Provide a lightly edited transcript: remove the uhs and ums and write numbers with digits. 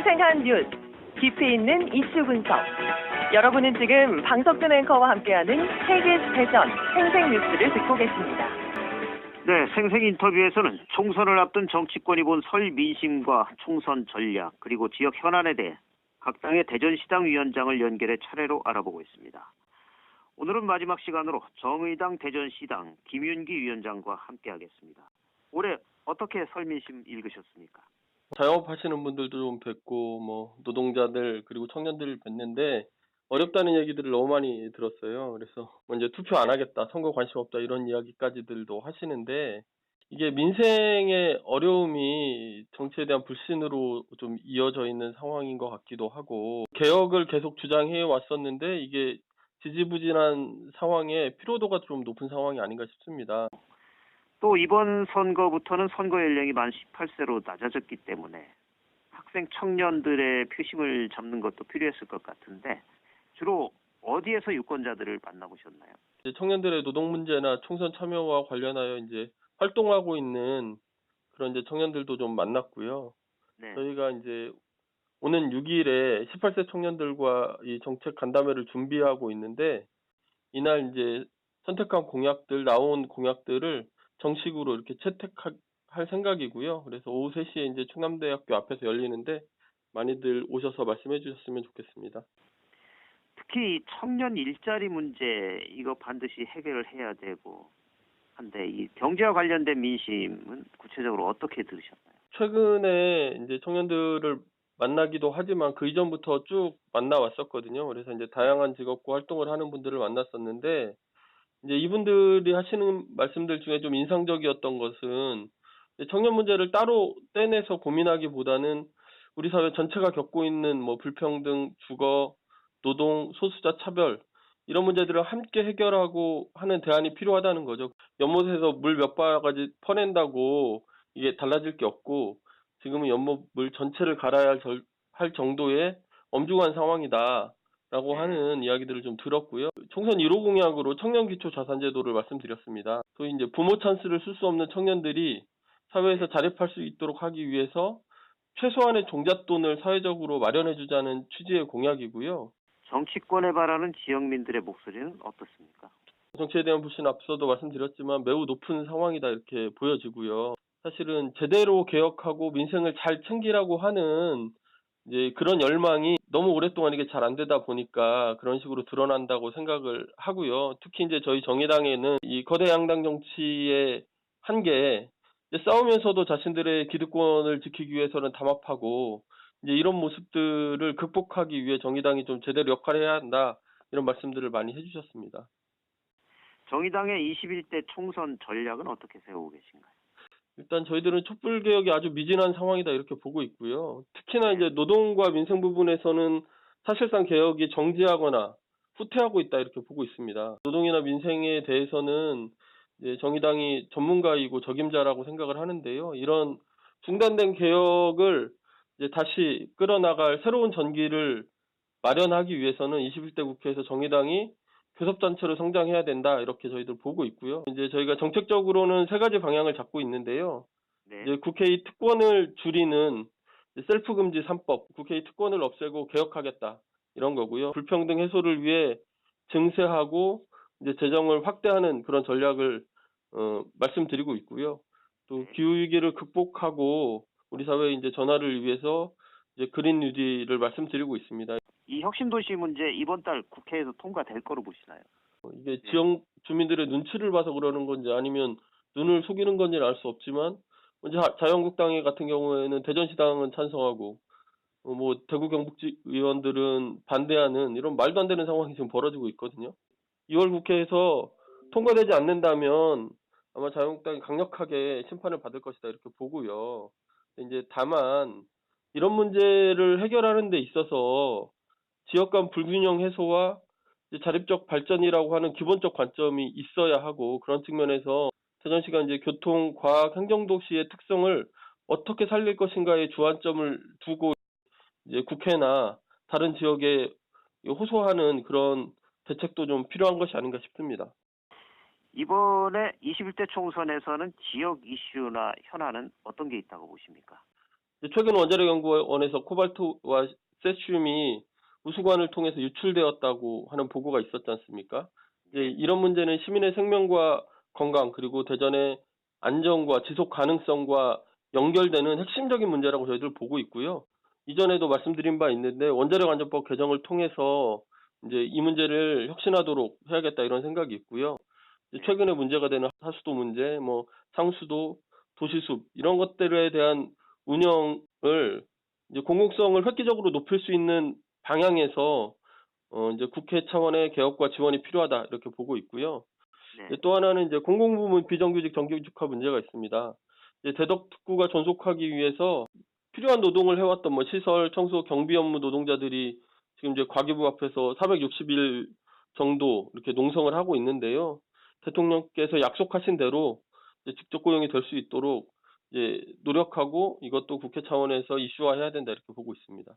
생생한 뉴스, 깊이 있는 이슈 분석. 여러분은 지금 방석준 앵커와 함께하는 세계 대전 생생 뉴스를 듣고 계십니다. 네, 생생 인터뷰에서는 총선을 앞둔 정치권이 본 설 민심과 총선 전략 그리고 지역 현안에 대해 각 당의 대전시당 위원장을 연결해 차례로 알아보고 있습니다. 오늘은 마지막 시간으로 정의당 대전시당 김윤기 위원장과 함께하겠습니다. 올해 어떻게 설 민심 읽으셨습니까? 자영업하시는 분들도 좀 뵙고 노동자들 그리고 청년들을 뵀는데 어렵다는 얘기들을 너무 많이 들었어요. 그래서 이제 투표 안 하겠다, 선거 관심 없다 이런 이야기까지들도 하시는데 이게 민생의 어려움이 정치에 대한 불신으로 좀 이어져 있는 상황인 것 같기도 하고 개혁을 계속 주장해 왔었는데 이게 지지부진한 상황에 피로도가 좀 높은 상황이 아닌가 싶습니다. 또 이번 선거부터는 선거 연령이 만 18세로 낮아졌기 때문에 학생 청년들의 표심을 잡는 것도 필요했을 것 같은데 주로 어디에서 유권자들을 만나보셨나요? 청년들의 노동 문제나 총선 참여와 관련하여 이제 활동하고 있는 그런 이제 청년들도 좀 만났고요. 네. 저희가 이제 오는 6일에 18세 청년들과 이 정책 간담회를 준비하고 있는데 이날 이제 선택한 공약들, 나온 공약들을 정식으로 이렇게 채택할 생각이고요. 그래서 오후 3시에 이제 충남대학교 앞에서 열리는데 많이들 오셔서 말씀해 주셨으면 좋겠습니다. 특히 청년 일자리 문제 이거 반드시 해결을 해야 되고 한데 이 경제와 관련된 민심은 구체적으로 어떻게 들으셨나요? 최근에 이제 청년들을 만나기도 하지만 그 이전부터 쭉 만나왔었거든요. 그래서 이제 다양한 직업과 활동을 하는 분들을 만났었는데 이제 이분들이 하시는 말씀들 중에 좀 인상적이었던 것은 이제 청년 문제를 따로 떼내서 고민하기보다는 우리 사회 전체가 겪고 있는 불평등, 주거, 노동, 소수자 차별 이런 문제들을 함께 해결하고 하는 대안이 필요하다는 거죠. 연못에서 물 몇 바가지 퍼낸다고 이게 달라질 게 없고 지금은 연못 물 전체를 갈아야 할 정도의 엄중한 상황이다라고 하는 이야기들을 좀 들었고요. 총선 1호 공약으로 청년 기초 자산 제도를 말씀드렸습니다. 또 이제 부모 찬스를 쓸 수 없는 청년들이 사회에서 자립할 수 있도록 하기 위해서 최소한의 종잣돈을 사회적으로 마련해 주자는 취지의 공약이고요. 정치권에 바라는 지역민들의 목소리는 어떻습니까? 정치에 대한 불신 앞서도 말씀드렸지만 매우 높은 상황이다 이렇게 보여지고요. 사실은 제대로 개혁하고 민생을 잘 챙기라고 하는 이제 그런 열망이 너무 오랫동안 이게 잘 안 되다 보니까 그런 식으로 드러난다고 생각을 하고요. 특히 이제 저희 정의당에는 이 거대 양당 정치의 한계, 싸우면서도 자신들의 기득권을 지키기 위해서는 담합하고 이제 이런 모습들을 극복하기 위해 정의당이 좀 제대로 역할을 해야 한다 이런 말씀들을 많이 해주셨습니다. 정의당의 21대 총선 전략은 어떻게 세우고 계신가요? 일단 저희들은 촛불 개혁이 아주 미진한 상황이다 이렇게 보고 있고요. 특히나 이제 노동과 민생 부분에서는 사실상 개혁이 정지하거나 후퇴하고 있다 이렇게 보고 있습니다. 노동이나 민생에 대해서는 이제 정의당이 전문가이고 적임자라고 생각을 하는데요. 이런 중단된 개혁을 이제 다시 끌어나갈 새로운 전기를 마련하기 위해서는 21대 국회에서 정의당이 교섭단체로 성장해야 된다 이렇게 저희들 보고 있고요. 이제 저희가 정책적으로는 3가지 방향을 잡고 있는데요. 네. 이제 국회의 특권을 줄이는 셀프 금지 3법, 국회의 특권을 없애고 개혁하겠다 이런 거고요. 불평등 해소를 위해 증세하고 이제 재정을 확대하는 그런 전략을 말씀드리고 있고요. 또 기후 위기를 극복하고 우리 사회의 이제 전환을 위해서 이제 그린 뉴딜을 말씀드리고 있습니다. 이 혁신도시 문제 이번 달 국회에서 통과될 거로 보시나요? 이게 지역 주민들의 눈치를 봐서 그러는 건지 아니면 눈을 속이는 건지는 알 수 없지만 이제 자유한국당 같은 경우에는 대전시당은 찬성하고 대구 경북지 의원들은 반대하는 이런 말도 안 되는 상황이 지금 벌어지고 있거든요. 2월 국회에서 통과되지 않는다면 아마 자유한국당이 강력하게 심판을 받을 것이다 이렇게 보고요. 이제 다만 이런 문제를 해결하는 데 있어서 지역 간 불균형 해소와 자립적 발전이라고 하는 기본적 관점이 있어야 하고 그런 측면에서 대전시가 이제 교통, 과학, 행정도시의 특성을 어떻게 살릴 것인가에 주안점을 두고 이제 국회나 다른 지역에 호소하는 그런 대책도 좀 필요한 것이 아닌가 싶습니다. 이번에 21대 총선에서는 지역 이슈나 현안은 어떤 게 있다고 보십니까? 최근 원자력연구원에서 코발트와 세슘이 우수관을 통해서 유출되었다고 하는 보고가 있었지 않습니까? 이런 문제는 시민의 생명과 건강 그리고 대전의 안전과 지속 가능성과 연결되는 핵심적인 문제라고 저희들 보고 있고요. 이전에도 말씀드린 바 있는데 원자력안전법 개정을 통해서 이제 이 문제를 혁신하도록 해야겠다 이런 생각이 있고요. 최근에 문제가 되는 하수도 문제, 상수도, 도시숲 이런 것들에 대한 운영을 이제 공공성을 획기적으로 높일 수 있는 방향에서 이제 국회 차원의 개혁과 지원이 필요하다 이렇게 보고 있고요. 네. 또 하나는 이제 공공부문 비정규직 정규직화 문제가 있습니다. 이제 대덕특구가 존속하기 위해서 필요한 노동을 해왔던 시설, 청소, 경비 업무 노동자들이 지금 이제 과기부 앞에서 460일 정도 이렇게 농성을 하고 있는데요. 대통령께서 약속하신 대로 이제 직접 고용이 될 수 있도록 이제 노력하고 이것도 국회 차원에서 이슈화해야 된다 이렇게 보고 있습니다.